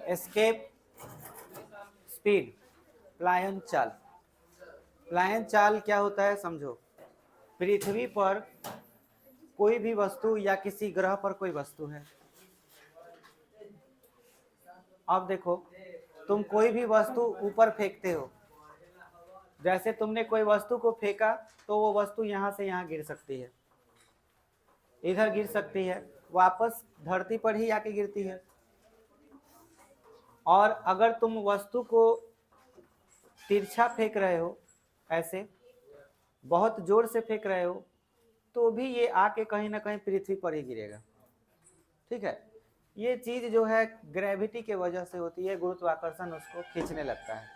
Escape speed, पलायन चाल। पलायन चाल क्या होता है समझो। पृथ्वी पर कोई भी वस्तु या किसी ग्रह पर कोई वस्तु है, अब देखो तुम कोई भी वस्तु ऊपर फेंकते हो, जैसे तुमने कोई वस्तु को फेंका तो वो वस्तु यहां से यहां गिर सकती है, इधर गिर सकती है, वापस धरती पर ही आके गिरती है। और अगर तुम वस्तु को तिरछा फेंक रहे हो, ऐसे बहुत जोर से फेंक रहे हो, तो भी ये आके कहीं ना कहीं पृथ्वी पर ही गिरेगा। ठीक है, ये चीज जो है ग्रेविटी के वजह से होती है, गुरुत्वाकर्षण उसको खींचने लगता है।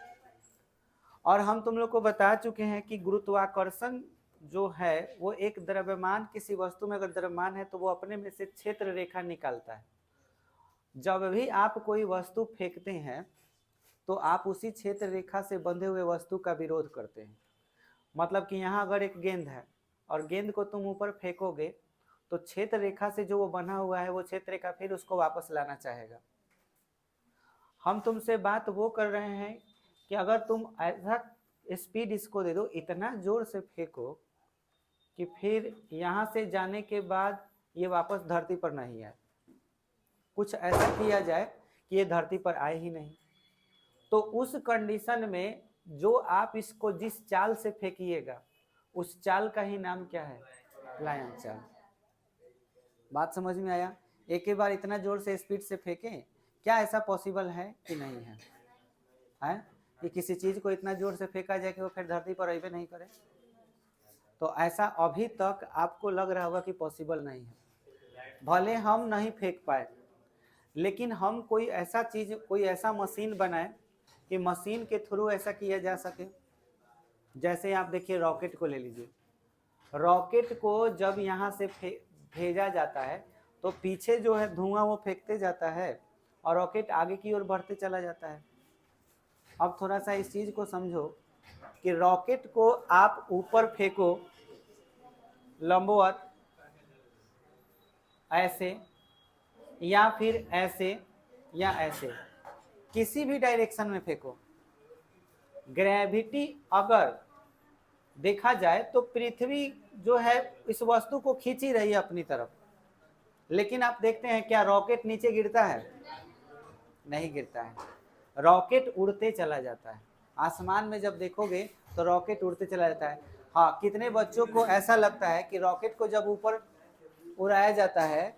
और हम तुम लोग को बता चुके हैं कि गुरुत्वाकर्षण जो है वो एक द्रव्यमान, किसी वस्तु में अगर द्रव्यमान है तो वो अपने में से क्षेत्र रेखा निकालता है। जब भी आप कोई वस्तु फेंकते हैं तो आप उसी क्षेत्र रेखा से बंधे हुए वस्तु का विरोध करते हैं। मतलब कि यहाँ अगर एक गेंद है और गेंद को तुम ऊपर फेंकोगे तो क्षेत्र रेखा से जो वो बना हुआ है वो क्षेत्र रेखा फिर उसको वापस लाना चाहेगा। हम तुमसे बात वो कर रहे हैं कि अगर तुम ऐसा स्पीड इसको दे दो, इतना जोर से फेंको कि फिर यहाँ से जाने के बाद ये वापस धरती पर नहीं आए, कुछ ऐसा किया जाए कि ये धरती पर आए ही नहीं, तो उस कंडीशन में जो आप इसको जिस चाल से फेंकिएगा उस चाल का ही नाम क्या है? पलायन चाल। बात समझ में आया? एक ही बार इतना जोर से स्पीड से फेंकें, क्या ऐसा पॉसिबल है कि नहीं है? है कि किसी चीज को इतना जोर से फेंका जाए कि वो फिर धरती पर अइबे नहीं करे? तो ऐसा अभी तक आपको लग रहा होगा कि पॉसिबल नहीं है। भले हम नहीं फेंक पाए, लेकिन हम कोई ऐसा चीज, कोई ऐसा मशीन बनाए कि मशीन के थ्रू ऐसा किया जा सके। जैसे आप देखिए रॉकेट को ले लीजिए, रॉकेट को जब यहाँ से भेजा जाता है तो पीछे जो है धुआं वो फेंकते जाता है और रॉकेट आगे की ओर बढ़ते चला जाता है। अब थोड़ा सा इस चीज को समझो कि रॉकेट को आप ऊपर फेंको लंबवत ऐसे या फिर ऐसे या ऐसे, किसी भी डायरेक्शन में फेंको, ग्रेविटी अगर देखा जाए तो पृथ्वी जो है इस वस्तु को खींच ही रही है अपनी तरफ। लेकिन आप देखते हैं क्या रॉकेट नीचे गिरता है? नहीं गिरता है, रॉकेट उड़ते चला जाता है। आसमान में जब देखोगे तो रॉकेट उड़ते चला जाता है। हाँ, कितने बच्चों को ऐसा लगता है कि रॉकेट को जब ऊपर उड़ाया जाता है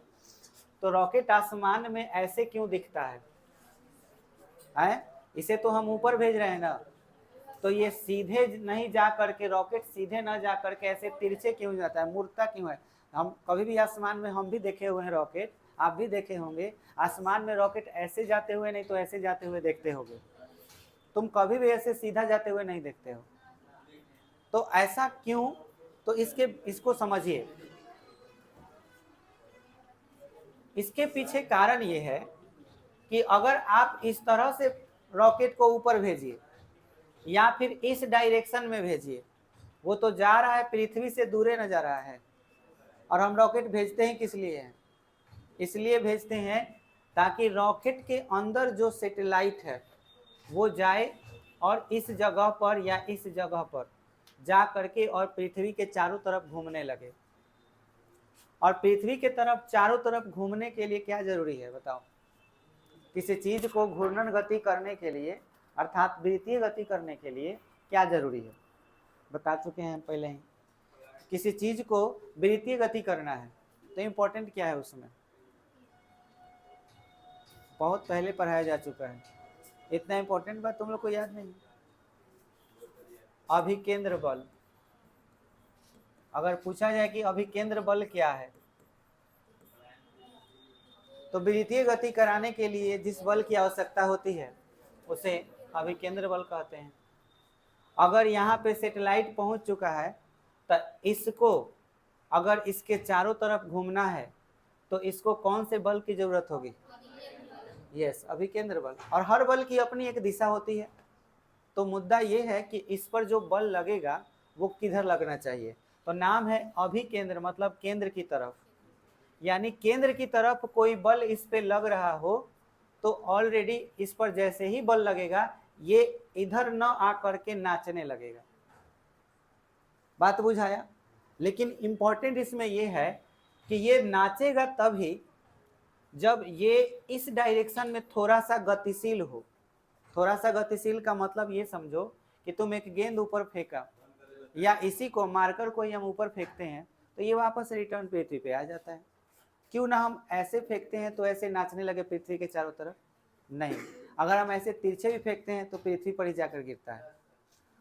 तो रॉकेट आसमान में ऐसे क्यों दिखता है? इसे तो हम ऊपर भेज रहे हैं ना, तो ये सीधे नहीं जा करके, रॉकेट सीधे ना जा करके ऐसे तिरछे क्यों जाता है, मुड़ता क्यों है? हम कभी भी आसमान में हम भी देखे हुए हैं रॉकेट, आप भी देखे होंगे आसमान में रॉकेट ऐसे जाते हुए नहीं तो ऐसे जाते हुए देखते होंगे, तुम कभी भी ऐसे सीधा जाते हुए नहीं देखते हो। तो ऐसा क्यों? तो इसको समझिए, इसके पीछे कारण ये है कि अगर आप इस तरह से रॉकेट को ऊपर भेजिए या फिर इस डायरेक्शन में भेजिए, वो तो जा रहा है पृथ्वी से दूरे न जा रहा है। और हम रॉकेट भेजते हैं किस लिए हैं? इसलिए भेजते हैं ताकि रॉकेट के अंदर जो सैटेलाइट है वो जाए और इस जगह पर या इस जगह पर जा करके और पृथ्वी के चारों तरफ घूमने लगे। और पृथ्वी के तरफ चारों तरफ घूमने के लिए क्या जरूरी है बताओ? किसी चीज को घूर्णन गति करने के लिए, अर्थात वृत्तीय गति करने के लिए क्या जरूरी है? बता चुके हैं हम पहले ही। किसी चीज को वृत्तीय गति करना है तो इम्पोर्टेंट क्या है उसमें? बहुत पहले पढ़ाया जा चुका है, इतना इम्पोर्टेंट बात तुम लोग को याद नहीं। अभिकेंद्र बल। अगर पूछा जाए कि अभिकेंद्र बल क्या है, तो वृत्तीय गति कराने के लिए जिस बल की आवश्यकता होती है उसे अभिकेंद्र बल कहते हैं। अगर यहाँ पे सैटेलाइट पहुंच चुका है तो इसको अगर इसके चारों तरफ घूमना है तो इसको कौन से बल की जरूरत होगी? यस, अभिकेंद्र बल। और हर बल की अपनी एक दिशा होती है। तो मुद्दा ये है कि इस पर जो बल लगेगा वो किधर लगना चाहिए, तो नाम है अभिकेंद्र, मतलब केंद्र की तरफ। यानी केंद्र की तरफ कोई बल इस पे लग रहा हो तो ऑलरेडी इस पर जैसे ही बल लगेगा ये इधर न आकर के नाचने लगेगा। बात बुझाया? लेकिन इंपॉर्टेंट इसमें ये है कि ये नाचेगा तभी जब ये इस डायरेक्शन में थोड़ा सा गतिशील हो। थोड़ा सा गतिशील का मतलब ये समझो कि तुम एक गेंद ऊपर फेंका या इसी को मार्कर को ही हम ऊपर फेंकते हैं तो ये वापस रिटर्न पृथ्वी पे आ जाता है। क्यों ना हम ऐसे फेंकते हैं तो ऐसे नाचने लगे पृथ्वी के चारों तरफ? नहीं, अगर हम ऐसे तिरछे भी फेंकते हैं तो पृथ्वी पर ही जाकर गिरता है।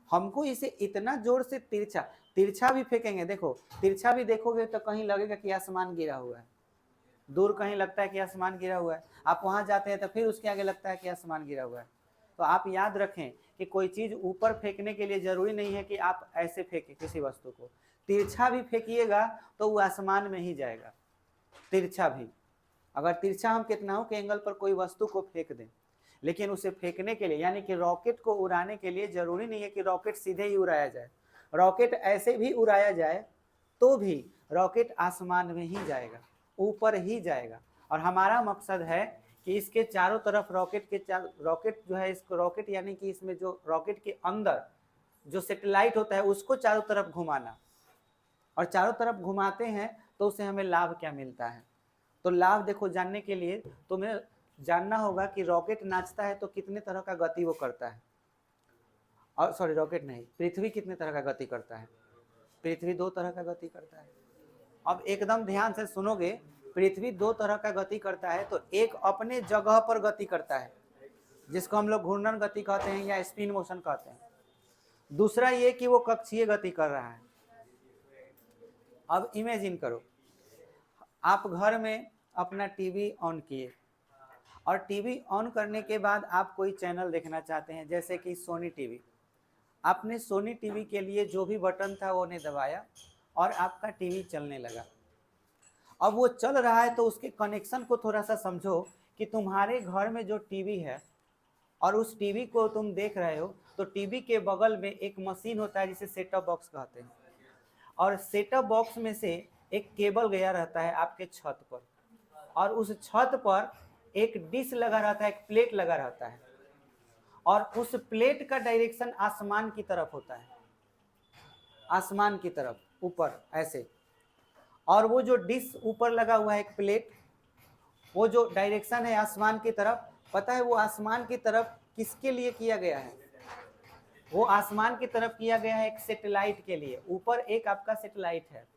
हमको इसे इतना जोर से तिरछा भी फेंकेंगे, देखो तिरछा भी देखोगे तो कहीं लगेगा कि आसमान गिरा हुआ है, दूर कहीं लगता है कि आसमान गिरा हुआ है, आप वहां जाते हैं तो फिर उसके आगे लगता है कि आसमान गिरा हुआ है। तो आप याद रखें कि कोई चीज ऊपर फेंकने के लिए जरूरी नहीं है कि आप ऐसे फेंकें किसी वस्तु को, तिरछा भी फेंकिएगा तो वो आसमान में ही जाएगा। तिरछा भी, अगर तिरछा हम कितना के एंगल पर कोई वस्तु को फेंक दें, लेकिन उसे फेंकने के लिए यानी कि रॉकेट को उड़ाने के लिए जरूरी नहीं है कि रॉकेट सीधे ही उड़ाया जाए। रॉकेट ऐसे भी उड़ाया जाए तो भी रॉकेट आसमान में ही जाएगा, ऊपर ही जाएगा। और हमारा मकसद है कि इसके चारों तरफ रॉकेट जो है, इसको रॉकेट यानी कि इसमें जो रॉकेट के अंदर जो सैटेलाइट होता है उसको चारों तरफ घुमाना। और चारों तरफ घुमाते हैं तो उससे हमें लाभ क्या मिलता है? तो लाभ देखो, जानने के लिए तुम्हें जानना होगा कि रॉकेट नाचता है तो कितने तरह का गति वो करता है। और सॉरी, रॉकेट नहीं, पृथ्वी कितने तरह का गति करता है? पृथ्वी 2 तरह का गति करता है। अब एकदम ध्यान से सुनोगे, पृथ्वी 2 तरह का गति करता है। तो एक अपने जगह पर गति करता है जिसको हम लोग घूर्णन गति कहते हैं या स्पिन मोशन कहते हैं। दूसरा ये कि वो कक्षीय गति कर रहा है। अब इमेजिन करो, आप घर में अपना टीवी ऑन किए और टीवी ऑन करने के बाद आप कोई चैनल देखना चाहते हैं, जैसे कि सोनी टीवी। आपने सोनी टीवी के लिए जो भी बटन था वो ने दबाया और आपका टीवी चलने लगा। अब वो चल रहा है तो उसके कनेक्शन को थोड़ा सा समझो कि तुम्हारे घर में जो टीवी है और उस टीवी को तुम देख रहे हो, तो टीवी के बगल में एक मशीन होता है जिसे सेट टॉप बॉक्स कहते हैं। और सेट टॉप बॉक्स में से एक केबल गया रहता है आपके छत पर, और उस छत पर एक डिश लगा रहता है, एक प्लेट लगा रहता है, और उस प्लेट का डायरेक्शन आसमान की तरफ होता है, आसमान की तरफ ऊपर ऐसे। और वो जो डिश ऊपर लगा हुआ है एक प्लेट, वो जो डायरेक्शन है आसमान की तरफ, पता है वो आसमान की तरफ किसके लिए किया गया है? वो आसमान की तरफ किया गया है एक सैटेलाइट के लिए। ऊपर एक आपका सैटेलाइट है।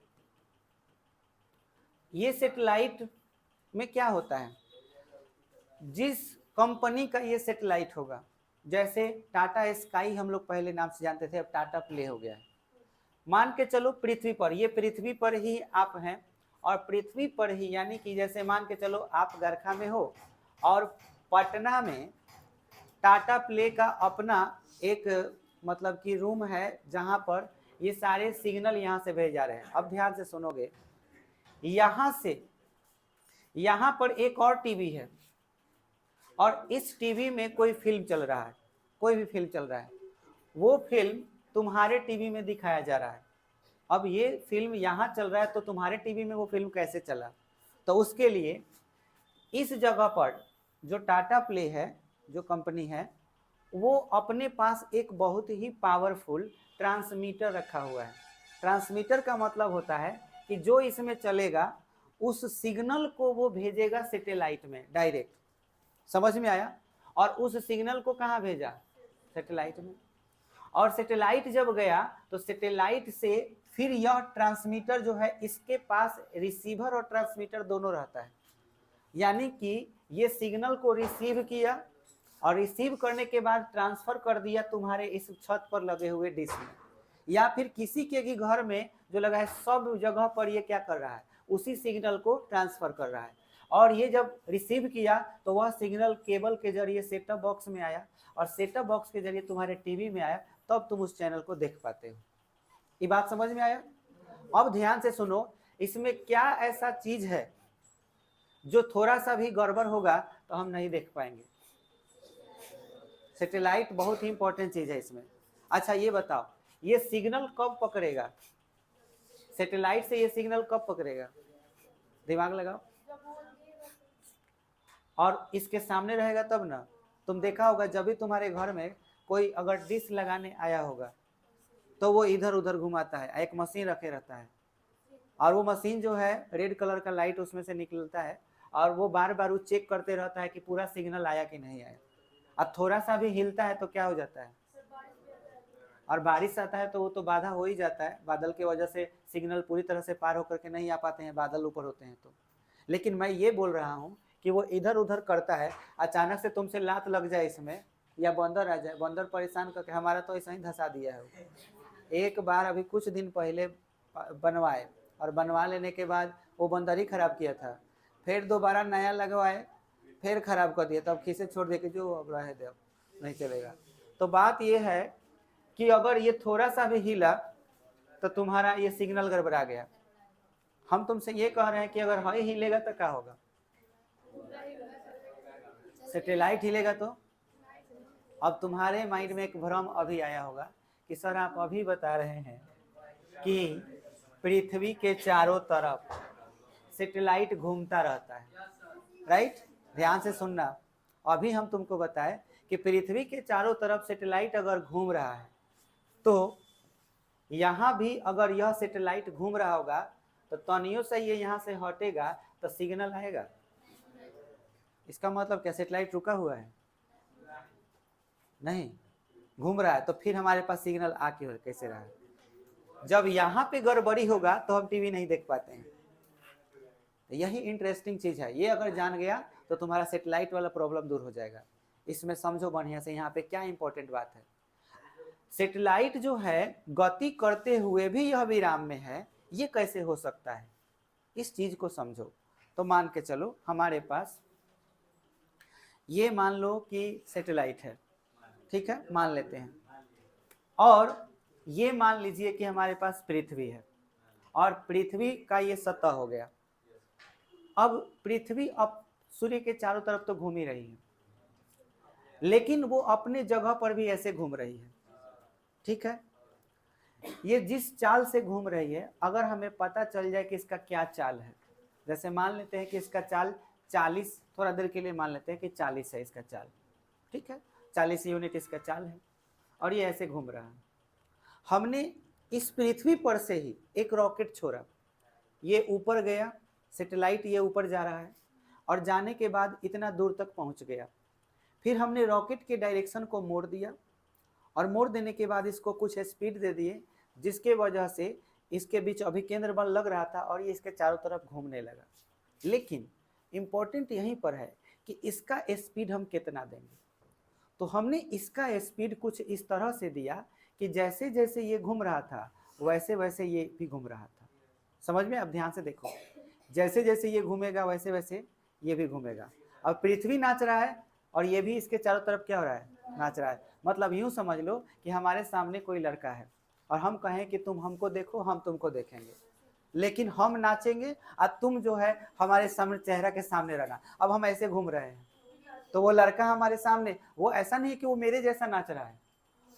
ये सैटेलाइट में क्या होता है, जिस कंपनी का ये सैटेलाइट होगा, जैसे टाटा स्काई हम लोग पहले नाम से जानते थे, अब टाटा प्ले हो गया है। मान के चलो पृथ्वी पर, ये पृथ्वी पर ही आप हैं, और पृथ्वी पर ही यानी कि जैसे मान के चलो आप गरखा में हो और पटना में टाटा प्ले का अपना एक मतलब कि रूम है जहां पर ये सारे सिग्नल यहां से भेजे जा रहे हैं। अब ध्यान से सुनोगे, यहां से यहां पर एक और टीवी है और इस टीवी में कोई फिल्म चल रहा है, कोई भी फिल्म चल रहा है, वो फिल्म तुम्हारे टीवी में दिखाया जा रहा है। अब ये फिल्म यहाँ चल रहा है तो तुम्हारे टीवी में वो फिल्म कैसे चला? तो उसके लिए इस जगह पर जो टाटा प्ले है, जो कंपनी है, वो अपने पास एक बहुत ही पावरफुल ट्रांसमीटर रखा हुआ है। ट्रांसमीटर का मतलब होता है कि जो इसमें चलेगा उस सिग्नल को वो भेजेगा सैटेलाइट में डायरेक्ट। समझ में आया? और उस सिग्नल को कहाँ भेजा? सैटेलाइट में। और सैटेलाइट जब गया तो सैटेलाइट से फिर यह ट्रांसमीटर जो है, इसके पास रिसीवर और ट्रांसमीटर दोनों रहता है। यानी कि ये सिग्नल को रिसीव किया और रिसीव करने के बाद ट्रांसफर कर दिया तुम्हारे इस छत पर लगे हुए डिश में, या फिर किसी के भी घर में जो लगा है, सब जगह पर ये क्या कर रहा है, उसी सिग्नल को ट्रांसफर कर रहा है। और ये जब रिसीव किया तो वह सिग्नल केबल के जरिए सेट टॉप बॉक्स में आया, और सेट टॉप बॉक्स के जरिए तुम्हारे टीवी में आया, तब तुम उस चैनल को देख पाते हो। ये बात समझ में आया? अब ध्यान से सुनो, इसमें क्या ऐसा चीज है जो थोड़ा सा भी गड़बड़ होगा तो हम नहीं देख पाएंगे? सैटेलाइट बहुत ही इंपॉर्टेंट चीज है इसमें। अच्छा ये बताओ, ये सिग्नल कब पकड़ेगा? सैटेलाइट से ये सिग्नल कब पकड़ेगा? दिमाग लगाओ। और इसके सामने रहेगा तब ना। तुम देखा होगा जब भी तुम्हारे घर में कोई अगर डिश लगाने आया होगा तो वो इधर उधर घुमाता है, एक मशीन रखे रहता है, और वो मशीन जो है रेड कलर का लाइट उसमें से निकलता है, और वो बार बार वो चेक करते रहता है कि पूरा सिग्नल आया कि नहीं आया। अब थोड़ा सा भी हिलता है तो क्या हो जाता है, और बारिश आता है तो वो तो बाधा हो ही जाता है, बादल की वजह से सिग्नल पूरी तरह से पार होकर के नहीं आ पाते हैं, बादल ऊपर होते हैं तो। लेकिन मैं ये बोल रहा हूँ कि वो इधर उधर करता है, अचानक से तुमसे लात लग जाए इसमें, या बंदर आ जाए, बंदर परेशान करके, हमारा तो ऐसा ही धंसा दिया है। एक बार अभी कुछ दिन पहले बनवाए, और बनवा लेने के बाद वो बंदर ही खराब किया था, फिर दोबारा नया लगवाए, फिर खराब कर दिया, तब खीसे छोड़ दे कि जो अब रहे दे, अब नहीं चलेगा। तो बात ये है कि अगर ये थोड़ा सा भी हिला तो तुम्हारा ये सिग्नल गड़बड़ा गया। हम तुमसे ये कह रहे हैं कि अगर हाई हिलेगा तो क्या होगा, सैटेलाइट हिलेगा तो। अब तुम्हारे माइंड में एक भ्रम अभी आया होगा कि सर आप अभी बता रहे हैं कि पृथ्वी के चारों तरफ सैटेलाइट घूमता रहता है, राइट? ध्यान से सुनना। अभी हम तुमको बताएं कि पृथ्वी के चारों तरफ सैटेलाइट अगर घूम रहा है तो यहाँ भी अगर यह सैटेलाइट घूम रहा होगा तो तनियों से ये यहाँ से हटेगा तो सिग्नल आएगा। इसका मतलब क्या सैटेलाइट रुका हुआ है? नहीं, घूम रहा है, तो फिर हमारे पास सिग्नल आ के कैसे रहा है? जब यहाँ पे गड़बड़ी होगा तो हम टीवी नहीं देख पाते हैं। यही इंटरेस्टिंग चीज है, ये अगर जान गया तो तुम्हारा सैटेलाइट वाला प्रॉब्लम दूर हो जाएगा। इसमें समझो बढ़िया से यहाँ पे क्या इंपॉर्टेंट बात है। सैटेलाइट जो है गति करते हुए भी यह विराम में है, ये कैसे हो सकता है, इस चीज को समझो। तो मान के चलो हमारे पास ये मान लो कि सैटेलाइट है, ठीक है, मान लेते हैं, और ये मान लीजिए कि हमारे पास पृथ्वी है, और पृथ्वी का ये सतह हो गया। अब पृथ्वी अब सूर्य के चारों तरफ तो घूम ही रही है, लेकिन वो अपने जगह पर भी ऐसे घूम रही है, ठीक है। ये जिस चाल से घूम रही है, अगर हमें पता चल जाए कि इसका क्या चाल है, जैसे मान लेते हैं कि इसका चाल 40, थोड़ा देर के लिए मान लेते हैं कि 40 है इसका चाल, ठीक है, 40 यूनिट इसका चाल है, और ये ऐसे घूम रहा है। हमने इस पृथ्वी पर से ही एक रॉकेट छोड़ा, ये ऊपर गया, सैटेलाइट ये ऊपर जा रहा है, और जाने के बाद इतना दूर तक पहुंच गया। फिर हमने रॉकेट के डायरेक्शन को मोड़ दिया, और मोड़ देने के बाद इसको कुछ स्पीड दे दिए, जिसके वजह से इसके बीच अभिकेंद्र बल लग रहा था और ये इसके चारों तरफ घूमने लगा। लेकिन इम्पोर्टेंट यहीं पर है कि इसका स्पीड हम कितना देंगे। तो हमने इसका स्पीड कुछ इस तरह से दिया कि जैसे जैसे ये घूम रहा था वैसे वैसे ये भी घूम रहा था। समझ में? अब ध्यान से देखो, जैसे जैसे ये घूमेगा वैसे वैसे ये भी घूमेगा। अब पृथ्वी नाच रहा है और ये भी इसके चारों तरफ क्या हो रहा है, नाच रहा है। मतलब यूं समझ लो कि हमारे सामने कोई लड़का है और हम कहें कि तुम हमको देखो, हम तुमको देखेंगे, लेकिन हम नाचेंगे और तुम जो है हमारे सामने चेहरा के सामने रहना। अब हम ऐसे घूम रहे हैं तो वो लड़का हमारे सामने, वो ऐसा नहीं कि वो मेरे जैसा नाच रहा है,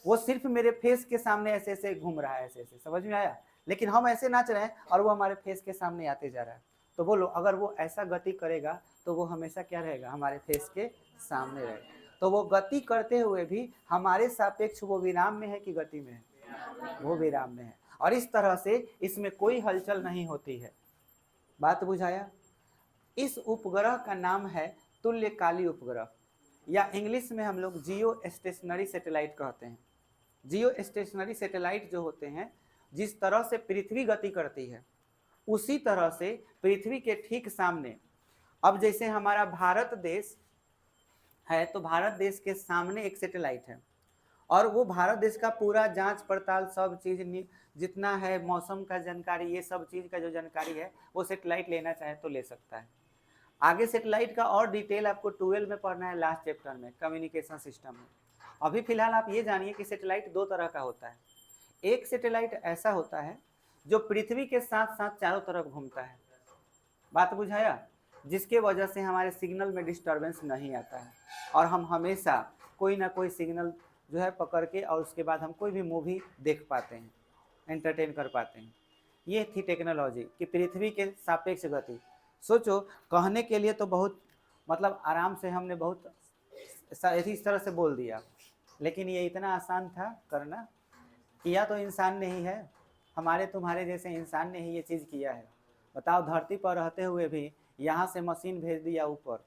वो सिर्फ मेरे फेस के सामने ऐसे ऐसे घूम रहा है, ऐसे ऐसे, समझ में आया? लेकिन हम ऐसे नाच रहे हैं और वो हमारे फेस के सामने आते जा रहा है। तो बोलो, अगर वो ऐसा गति करेगा तो वो हमेशा क्या रहेगा, हमारे फेस के सामने रहेगा। तो वो गति करते हुए भी हमारे सापेक्ष वो विराम में है कि गति में है? वो विराम में है, और इस तरह से इसमें कोई हलचल नहीं होती है। बात बुझाया? इस उपग्रह का नाम है तुल्यकाली उपग्रह, या इंग्लिश में हम लोग जियो स्टेशनरी सैटेलाइट कहते हैं। जियो स्टेशनरी सैटेलाइट जो होते हैं, जिस तरह से पृथ्वी गति करती है उसी तरह से पृथ्वी के ठीक सामने, अब जैसे हमारा भारत देश है तो भारत देश के सामने एक सैटेलाइट है, और वो भारत देश का पूरा जांच पड़ताल सब चीज जितना है, मौसम का जानकारी, ये सब चीज का जो जानकारी है वो सैटेलाइट लेना चाहे तो ले सकता है। आगे सैटेलाइट का और डिटेल आपको 12 में पढ़ना है, लास्ट चैप्टर में, कम्युनिकेशन सिस्टम में। अभी फिलहाल आप ये जानिए कि सैटेलाइट दो तरह का होता है। एक सैटेलाइट ऐसा होता है जो पृथ्वी के साथ साथ चारों तरफ घूमता है, बात बुझाया, जिसके वजह से हमारे सिग्नल में डिस्टर्बेंस नहीं आता है, और हम हमेशा कोई ना कोई सिग्नल जो है पकड़ के, और उसके बाद हम कोई भी मूवी देख पाते हैं, एंटरटेन कर पाते हैं। ये थी टेक्नोलॉजी कि पृथ्वी के सापेक्ष गति। सोचो, कहने के लिए तो बहुत मतलब आराम से हमने बहुत इस तरह से बोल दिया, लेकिन ये इतना आसान था करना। किया तो इंसान ने ही है, हमारे तुम्हारे जैसे इंसान ने ही ये चीज़ किया है। बताओ, धरती पर रहते हुए भी यहाँ से मशीन भेज दिया ऊपर,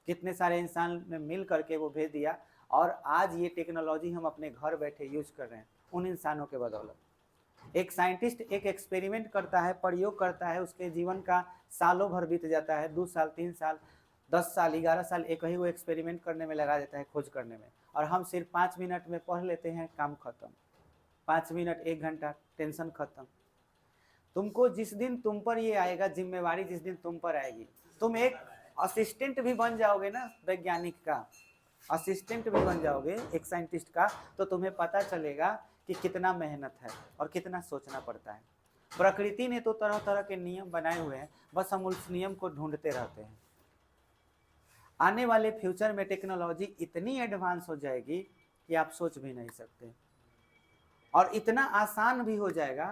कितने सारे इंसान ने मिल करके वो भेज दिया, और आज ये टेक्नोलॉजी हम अपने घर बैठे यूज कर रहे हैं उन इंसानों के बदौलत। एक साइंटिस्ट एक एक्सपेरिमेंट करता है, प्रयोग करता है, उसके जीवन का सालों भर बीत जाता है, 2 साल 3 साल 10 साल 11 साल एक ही वो एक्सपेरिमेंट करने में लगा देता है, खोज करने में, और हम सिर्फ 5 मिनट में पढ़ लेते हैं, काम खत्म। 5 मिनट 1 घंटा, टेंशन खत्म। तुमको जिस दिन तुम पर ये आएगा, जिम्मेवारी जिस दिन तुम पर आएगी, तुम एक असिस्टेंट भी बन जाओगे ना, वैज्ञानिक का असिस्टेंट भी बन जाओगे एक साइंटिस्ट का, तो तुम्हें पता चलेगा कि कितना मेहनत है और कितना सोचना पड़ता है। प्रकृति ने तो तरह तरह के नियम बनाए हुए हैं, बस हम उस नियम को ढूंढते रहते हैं। आने वाले फ्यूचर में टेक्नोलॉजी इतनी एडवांस हो जाएगी कि आप सोच भी नहीं सकते, और इतना आसान भी हो जाएगा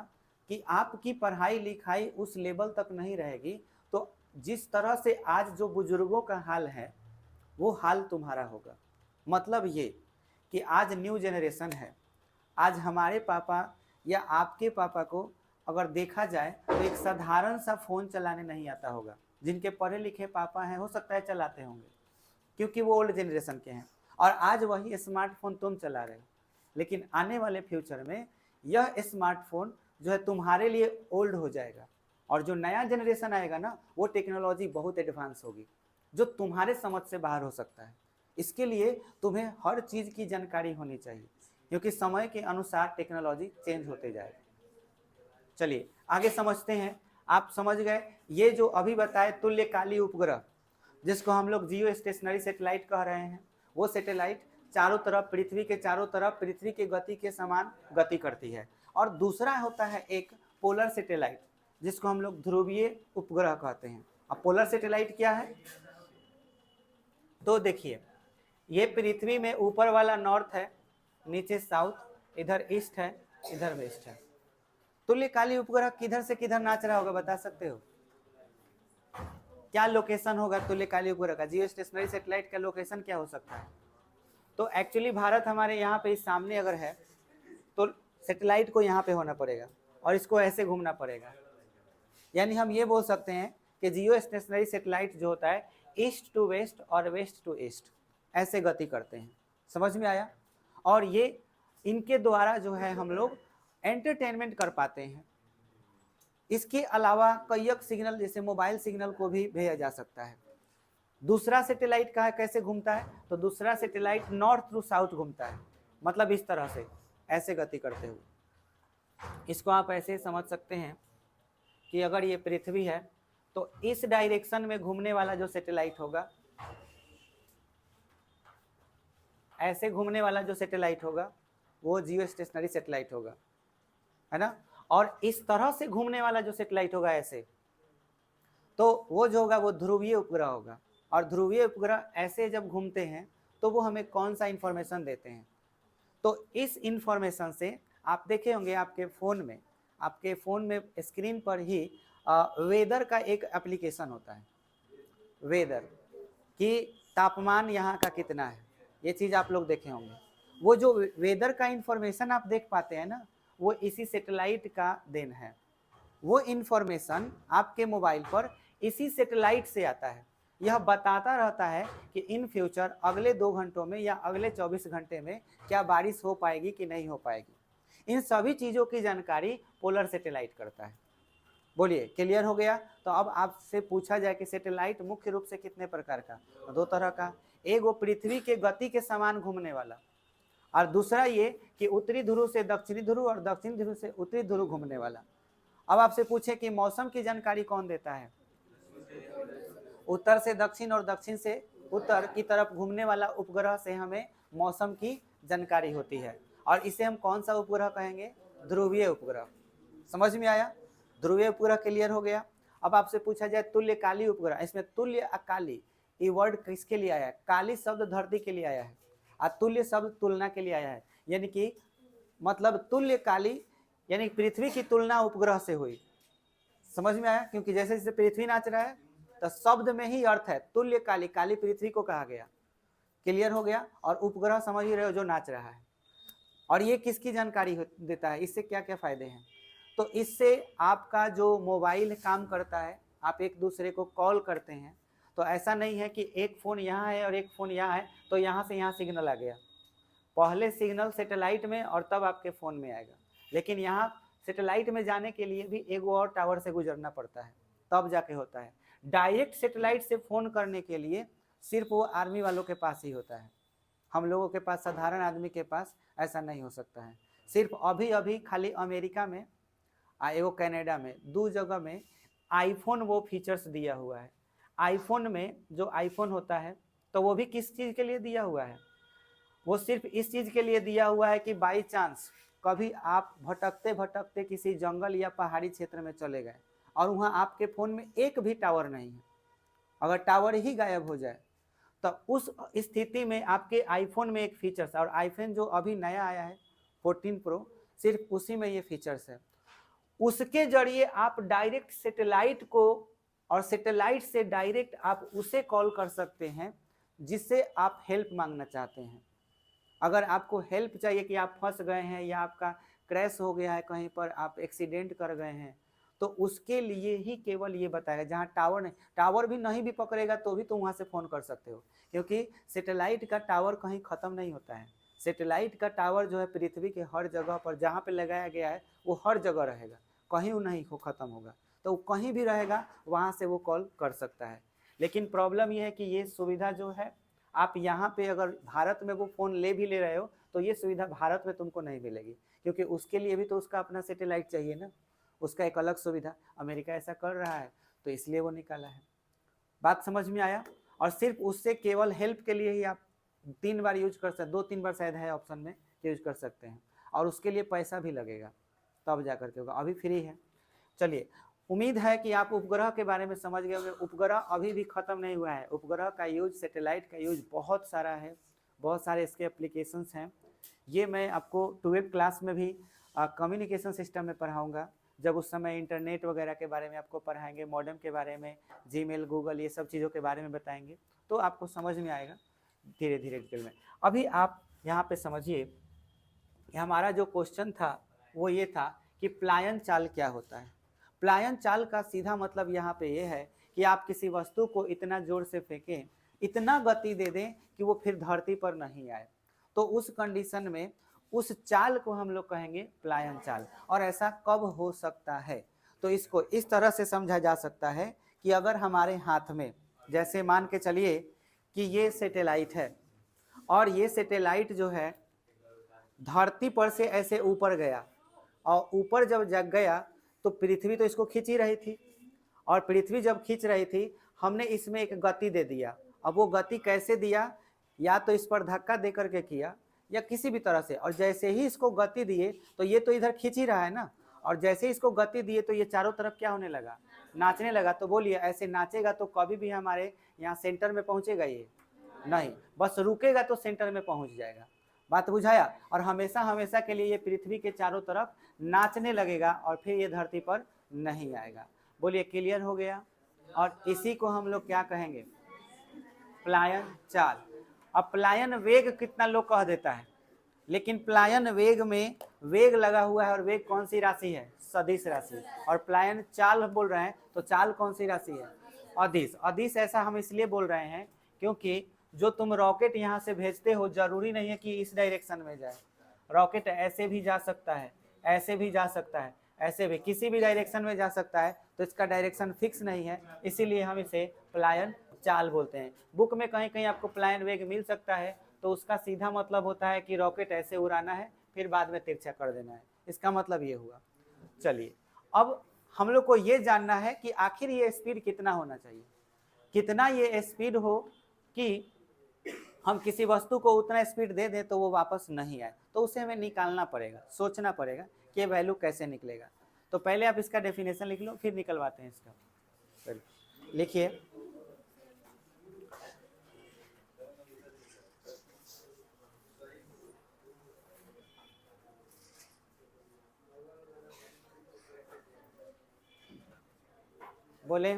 कि आपकी पढ़ाई लिखाई उस लेवल तक नहीं रहेगी। तो जिस तरह से आज जो बुजुर्गों का हाल है वो हाल तुम्हारा होगा। मतलब ये कि आज न्यू जनरेशन है, आज हमारे पापा या आपके पापा को अगर देखा जाए तो एक साधारण सा फ़ोन चलाने नहीं आता होगा। जिनके पढ़े लिखे पापा हैं हो सकता है चलाते होंगे, क्योंकि वो ओल्ड जनरेशन के हैं, और आज वही स्मार्टफोन तुम चला रहे हो। लेकिन आने वाले फ्यूचर में यह स्मार्टफोन जो है तुम्हारे लिए ओल्ड हो जाएगा, और जो नया जनरेशन आएगा ना, वो टेक्नोलॉजी बहुत एडवांस होगी जो तुम्हारे समझ से बाहर हो सकता है। इसके लिए तुम्हें हर चीज़ की जानकारी होनी चाहिए, क्योंकि समय के अनुसार टेक्नोलॉजी चेंज होते जाएगा। चलिए आगे समझते हैं। आप समझ गए ये जो अभी बताए तुल्यकाली उपग्रह, जिसको हम लोग जियो स्टेशनरी सैटेलाइट कह रहे हैं, वो सैटेलाइट चारों तरफ, पृथ्वी के चारों तरफ पृथ्वी के गति के समान गति करती है। और दूसरा होता है एक पोलर सैटेलाइट, जिसको हम लोग ध्रुवीय उपग्रह कहते हैं। अब पोलर सैटेलाइट क्या है, तो देखिए, ये पृथ्वी में ऊपर वाला नॉर्थ है, नीचे साउथ, इधर ईस्ट है, इधर वेस्ट है। तुल्यकाली उपग्रह किधर से किधर नाच रहा होगा, बता सकते हो? क्या लोकेशन होगा तुल्यकाली उपग्रह का? जियो स्टेशनरी सैटेलाइट का लोकेशन क्या हो सकता है? तो एक्चुअली भारत हमारे यहाँ पे इस सामने अगर है तो सैटेलाइट को यहाँ पे होना पड़ेगा और इसको ऐसे घूमना पड़ेगा। यानी हम ये बोल सकते हैं कि जियो स्टेशनरी सैटेलाइट जो होता है ईस्ट टू वेस्ट और वेस्ट टू ईस्ट ऐसे गति करते हैं। समझ में आया? और ये इनके द्वारा जो है हम लोग एंटरटेनमेंट कर पाते हैं। इसके अलावा कईक सिग्नल जैसे मोबाइल सिग्नल को भी भेजा जा सकता है। दूसरा सैटेलाइट का कैसे घूमता है, तो दूसरा सैटेलाइट नॉर्थ टू साउथ घूमता है, मतलब इस तरह से ऐसे गति करते हुए। इसको आप ऐसे समझ सकते हैं कि अगर ये पृथ्वी है तो इस डायरेक्शन में घूमने वाला जो सैटेलाइट होगा, ऐसे घूमने वाला जो सैटेलाइट होगा वो जियो स्टेशनरी सैटेलाइट होगा, है ना। और इस तरह से घूमने वाला जो सैटेलाइट होगा ऐसे, तो वो जो होगा वो ध्रुवीय उपग्रह होगा। और ध्रुवीय उपग्रह ऐसे जब घूमते हैं तो वो हमें कौन सा इंफॉर्मेशन देते हैं, तो इस इंफॉर्मेशन से आप देखे होंगे आपके फ़ोन में स्क्रीन पर ही वेदर का एक एप्लीकेशन होता है। वेदर कि तापमान यहाँ का कितना है, ये चीज़ आप लोग देखे होंगे। वो जो वेदर का इंफॉर्मेशन आप देख पाते हैं ना, वो इसी सैटेलाइट का देन है। वो इंफॉर्मेशन आपके मोबाइल पर इसी सैटेलाइट से आता है। यह बताता रहता है कि इन फ्यूचर अगले 2 घंटों में या अगले 24 घंटे में क्या बारिश हो पाएगी कि नहीं हो पाएगी। इन सभी चीज़ों की जानकारी पोलर सैटेलाइट करता है। बोलिए, क्लियर हो गया? तो अब आपसे पूछा जाए कि सैटेलाइट मुख्य रूप से कितने प्रकार का, तो 2 तरह का। एक वो पृथ्वी के गति के समान घूमने वाला, और दूसरा ये कि उत्तरी ध्रुव से दक्षिणी ध्रुव और दक्षिणी ध्रुव से उत्तरी ध्रुव घूमने वाला। अब आपसे पूछे कि मौसम की जानकारी कौन देता है? उत्तर से दक्षिण और दक्षिण से उत्तर की तरफ घूमने वाला उपग्रह से हमें मौसम की जानकारी होती है, और इसे हम कौन सा उपग्रह कहेंगे? ध्रुवीय उपग्रह। समझ में आया? ध्रुवीय उपग्रह क्लियर हो गया। अब आपसे पूछा जाए तुल्यकाली उपग्रह, इसमें तुल्य अकाली ये वर्ड किसके लिए आया है? काली शब्द धरती के लिए आया है और तुल्य शब्द तुलना के लिए आया है। यानी कि मतलब तुल्यकाली यानी पृथ्वी की तुलना उपग्रह से हुई। समझ में आया? क्योंकि जैसे जैसे पृथ्वी नाच रहा है तो शब्द में ही अर्थ है, तुल्य काली, काली पृथ्वी को कहा गया। क्लियर हो गया। और उपग्रह समझ ही रहे हो जो नाच रहा है। और ये किसकी जानकारी देता है, इससे क्या क्या फायदे हैं। तो इससे आपका जो मोबाइल काम करता है, आप एक दूसरे को कॉल करते हैं, तो ऐसा नहीं है कि एक फ़ोन यहाँ है और एक फ़ोन यहाँ है तो यहाँ से यहाँ सिग्नल आ गया। पहले सिग्नल सैटेलाइट में और तब आपके फ़ोन में आएगा। लेकिन यहाँ सैटेलाइट में जाने के लिए भी एक और टावर से गुजरना पड़ता है, तब जाके होता है। डायरेक्ट सैटेलाइट से फ़ोन करने के लिए सिर्फ वो आर्मी वालों के पास ही होता है। हम लोगों के पास, साधारण आदमी के पास ऐसा नहीं हो सकता है। सिर्फ अभी अभी खाली अमेरिका में एगो कनाडा में, 2 जगह में आईफोन वो फीचर्स दिया हुआ है। आईफोन में जो आईफोन होता है तो वो भी किस चीज़ के लिए दिया हुआ है, वो सिर्फ इस चीज़ के लिए दिया हुआ है कि बाई चांस कभी आप भटकते भटकते किसी जंगल या पहाड़ी क्षेत्र में चले गए और वहाँ आपके फ़ोन में एक भी टावर नहीं है, अगर टावर ही गायब हो जाए तो उस स्थिति में आपके आईफोन में एक फीचर्स, और आईफोन जो अभी नया आया है 14 प्रो, सिर्फ उसी में ये फीचर्स है। उसके जरिए आप डायरेक्ट सैटेलाइट को, और सैटेलाइट से डायरेक्ट आप उसे कॉल कर सकते हैं जिससे आप हेल्प मांगना चाहते हैं। अगर आपको हेल्प चाहिए कि आप फंस गए हैं या आपका क्रैश हो गया है कहीं पर, आप एक्सीडेंट कर गए हैं, तो उसके लिए ही केवल ये बताएगा। जहाँ टावर नहीं, टावर भी नहीं भी पकड़ेगा तो भी तुम वहाँ से फ़ोन कर सकते हो, क्योंकि सैटेलाइट का टावर कहीं ख़त्म नहीं होता है। सैटेलाइट का टावर जो है पृथ्वी के हर जगह पर जहाँ पे लगाया गया है वो हर जगह रहेगा, कहीं वो नहीं हो ख़त्म होगा, तो वो कहीं भी रहेगा वहाँ से वो कॉल कर सकता है। लेकिन प्रॉब्लम ये है कि ये सुविधा जो है, आप यहाँ पे अगर भारत में वो फ़ोन ले भी ले रहे हो तो ये सुविधा भारत में तुमको नहीं मिलेगी, क्योंकि उसके लिए भी तो उसका अपना सैटेलाइट चाहिए ना, उसका एक अलग सुविधा। अमेरिका ऐसा कर रहा है तो इसलिए वो निकाला है। बात समझ में आया। और सिर्फ उससे केवल हेल्प के लिए ही आप 3 बार यूज कर सकते, 2-3 बार शायद है ऑप्शन में यूज कर सकते हैं, और उसके लिए पैसा भी लगेगा तब जा करके होगा, अभी फ्री है। चलिए, उम्मीद है कि आप उपग्रह के बारे में समझ गए होंगे। उपग्रह अभी भी ख़त्म नहीं हुआ है। उपग्रह का यूज, सैटेलाइट का यूज बहुत सारा है, बहुत सारे इसके एप्लीकेशंस हैं। ये मैं आपको 12th क्लास में भी कम्युनिकेशन सिस्टम में पढ़ाऊँगा, जब उस समय इंटरनेट वगैरह के बारे में आपको पढ़ाएंगे, मॉडेम के बारे में, जीमेल, गूगल, ये सब चीज़ों के बारे में बताएंगे, तो आपको समझ में आएगा धीरे धीरे डिटेल में। अभी आप यहाँ पे समझिए कि हमारा जो क्वेश्चन था वो ये था कि प्लायन चाल क्या होता है। प्लायन चाल का सीधा मतलब यहाँ पे ये है कि आप किसी वस्तु को इतना जोर से फेंकें, इतना गति दे दें कि वो फिर धरती पर नहीं आए, तो उस कंडीशन में उस चाल को हम लोग कहेंगे प्लायन चाल। और ऐसा कब हो सकता है, तो इसको इस तरह से समझा जा सकता है कि अगर हमारे हाथ में, जैसे मान के चलिए कि ये सैटेलाइट है, और ये सैटेलाइट जो है धरती पर से ऐसे ऊपर गया, और ऊपर जब जग गया तो पृथ्वी तो इसको खींच ही रही थी, और पृथ्वी जब खींच रही थी हमने इसमें एक गति दे दिया। अब वो गति कैसे दिया, या तो इस पर धक्का दे करके किया या किसी भी तरह से, और जैसे ही इसको गति दिए तो ये तो इधर खींच ही रहा है ना, और जैसे ही इसको गति दिए तो ये चारों तरफ क्या होने लगा, नाचने लगा। तो बोलिए ऐसे नाचेगा तो कभी भी हमारे यहाँ सेंटर में पहुँचेगा ये नहीं, बस रुकेगा तो सेंटर में पहुँच जाएगा। बात बुझाया। और हमेशा हमेशा के लिए ये पृथ्वी के चारों तरफ नाचने लगेगा और फिर ये धरती पर नहीं आएगा। बोलिए क्लियर हो गया। और इसी को हम लोग क्या कहेंगे, प्लायन चाल। अब प्लायन वेग कितना लोग कह देता है, लेकिन प्लायन वेग में वेग लगा हुआ है, और वेग कौन सी राशि है, सदिश राशि। और प्लायन चाल बोल रहे हैं तो चाल कौन सी राशि है, अदिश। अदिश ऐसा हम इसलिए बोल रहे हैं क्योंकि जो तुम रॉकेट यहाँ से भेजते हो जरूरी नहीं है कि इस डायरेक्शन में जाए, रॉकेट ऐसे भी जा सकता है, ऐसे भी जा सकता है, ऐसे भी, किसी भी डायरेक्शन में जा सकता है, तो इसका डायरेक्शन फिक्स नहीं है, इसीलिए हम इसे प्लायन चाल बोलते हैं। बुक में कहीं कहीं आपको प्लायन वेग मिल सकता है, तो उसका सीधा मतलब होता है कि रॉकेट ऐसे उड़ाना है फिर बाद में तिरछा कर देना है, इसका मतलब ये हुआ। चलिए, अब हम लोग को ये जानना है कि आखिर ये स्पीड कितना होना चाहिए, कितना ये स्पीड हो कि हम किसी वस्तु को उतना स्पीड दे दें तो वो वापस नहीं आए, तो उसे हमें निकालना पड़ेगा, सोचना पड़ेगा कि ये वैल्यू कैसे निकलेगा। तो पहले आप इसका डेफिनेशन लिख लो, फिर निकलवाते हैं इसका। लिखिए, बोले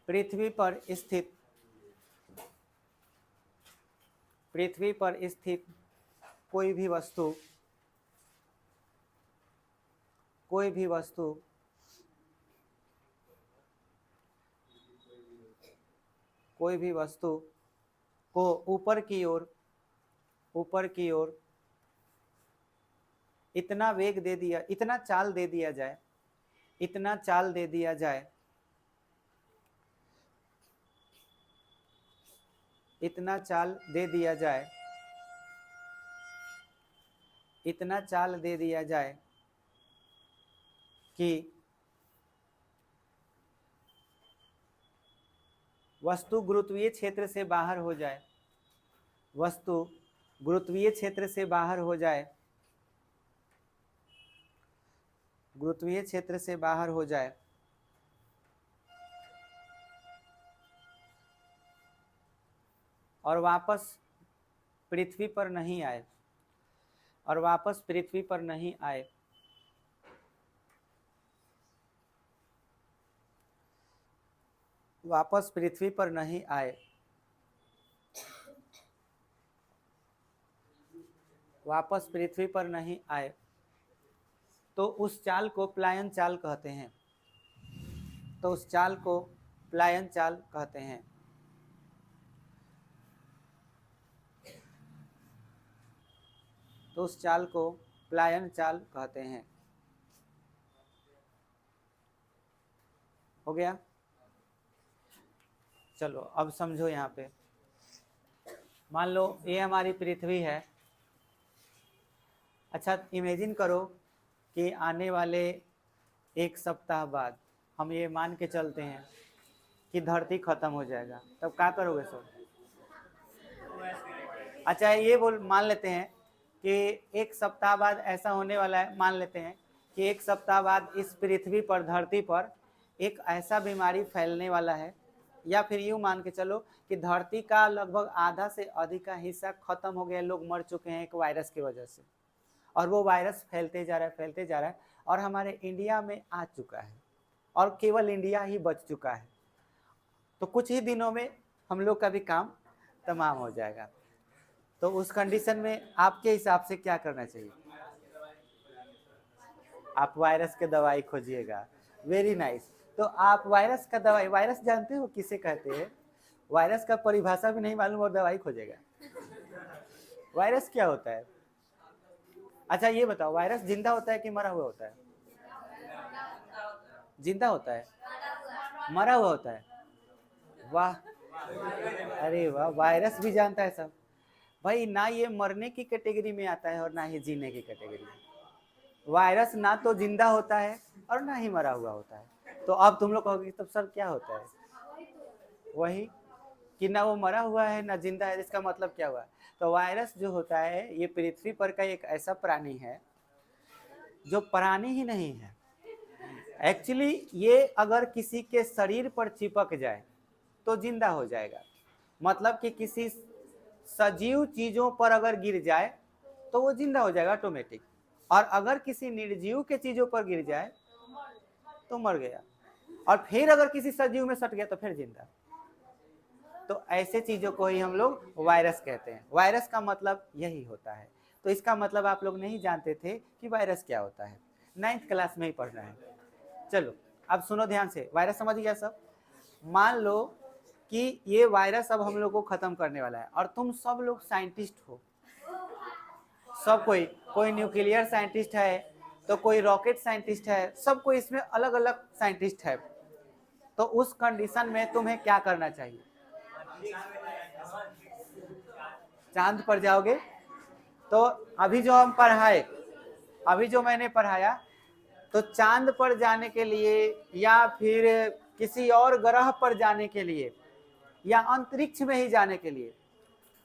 पृथ्वी पर स्थित कोई भी वस्तु को ऊपर की ओर इतना वेग दे दिया, इतना चाल दे दिया जाए कि वस्तु गुरुत्वीय क्षेत्र से बाहर हो जाए, और वापस पृथ्वी पर नहीं आए, तो उस चाल को प्लायन चाल कहते हैं। तो उस चाल को प्लायन चाल कहते हैं। हो गया? चलो अब समझो। यहाँ पे मान लो ये हमारी पृथ्वी है। अच्छा, इमेजिन करो कि आने वाले 1 सप्ताह बाद हम ये मान के चलते हैं कि धरती खत्म हो जाएगा, तब क्या करोगे सब? अच्छा, ये मान लेते हैं कि 1 सप्ताह बाद ऐसा होने वाला है। मान लेते हैं कि 1 सप्ताह बाद इस पृथ्वी पर, धरती पर एक ऐसा बीमारी फैलने वाला है, या फिर यूँ मान के चलो कि धरती का लगभग आधा से अधिक का हिस्सा खत्म हो गया, लोग मर चुके हैं एक वायरस की वजह से, और वो वायरस फैलते जा रहा है और हमारे इंडिया में आ चुका है, और केवल इंडिया ही बच चुका है। तो कुछ ही दिनों में हम लोग का भी काम तमाम हो जाएगा। तो उस कंडीशन में आपके हिसाब से क्या करना चाहिए? आप वायरस के दवाई खोजिएगा। Very nice. तो आप वायरस का दवाई, वायरस जानते हो किसे कहते हैं? वायरस का परिभाषा भी नहीं मालूम और दवाई खोजेगा? वायरस क्या होता है? अच्छा ये बताओ, वायरस जिंदा होता है कि मरा हुआ होता है? जिंदा होता है, मरा हुआ होता है। वाह, अरे वाह, वायरस भी जानता है सब। भाई ना ये मरने की कैटेगरी में आता है और ना ही जीने की कैटेगरी में। वायरस ना तो जिंदा होता है और ना ही मरा हुआ होता है। तो अब तुम लोग कहोगे तब सर क्या होता है? वही कि ना वो मरा हुआ है ना जिंदा है, इसका मतलब क्या हुआ? तो वायरस जो होता है ये पृथ्वी पर का एक ऐसा प्राणी है जो प्राणी ही नहीं है। एक्चुअली ये अगर किसी के शरीर पर चिपक जाए तो जिंदा हो जाएगा। मतलब कि किसी सजीव चीजों पर अगर गिर जाए तो वो जिंदा हो जाएगा ऑटोमेटिक, और अगर किसी निर्जीव के चीजों पर गिर जाए तो मर गया, और फिर अगर किसी सजीव में सट गया तो फिर जिंदा। तो ऐसे चीजों को ही हम लोग वायरस कहते हैं। वायरस का मतलब यही होता है। तो इसका मतलब आप लोग नहीं जानते थे कि वायरस क्या होता है, 9th क्लास में ही पढ़ना है। चलो अब सुनो ध्यान से, वायरस समझ गया सब? मान लो कि ये वायरस अब हम लोग को खत्म करने वाला है, और तुम सब लोग साइंटिस्ट हो, सब कोई न्यूक्लियर साइंटिस्ट है, तो कोई रॉकेट साइंटिस्ट है, सब कोई इसमें अलग अलग साइंटिस्ट है। तो उस कंडीशन में तुम्हें क्या करना चाहिए? चांद पर जाओगे? तो अभी जो मैंने पढ़ाया, तो चांद पर जाने के लिए या फिर किसी और ग्रह पर जाने के लिए या अंतरिक्ष में ही जाने के लिए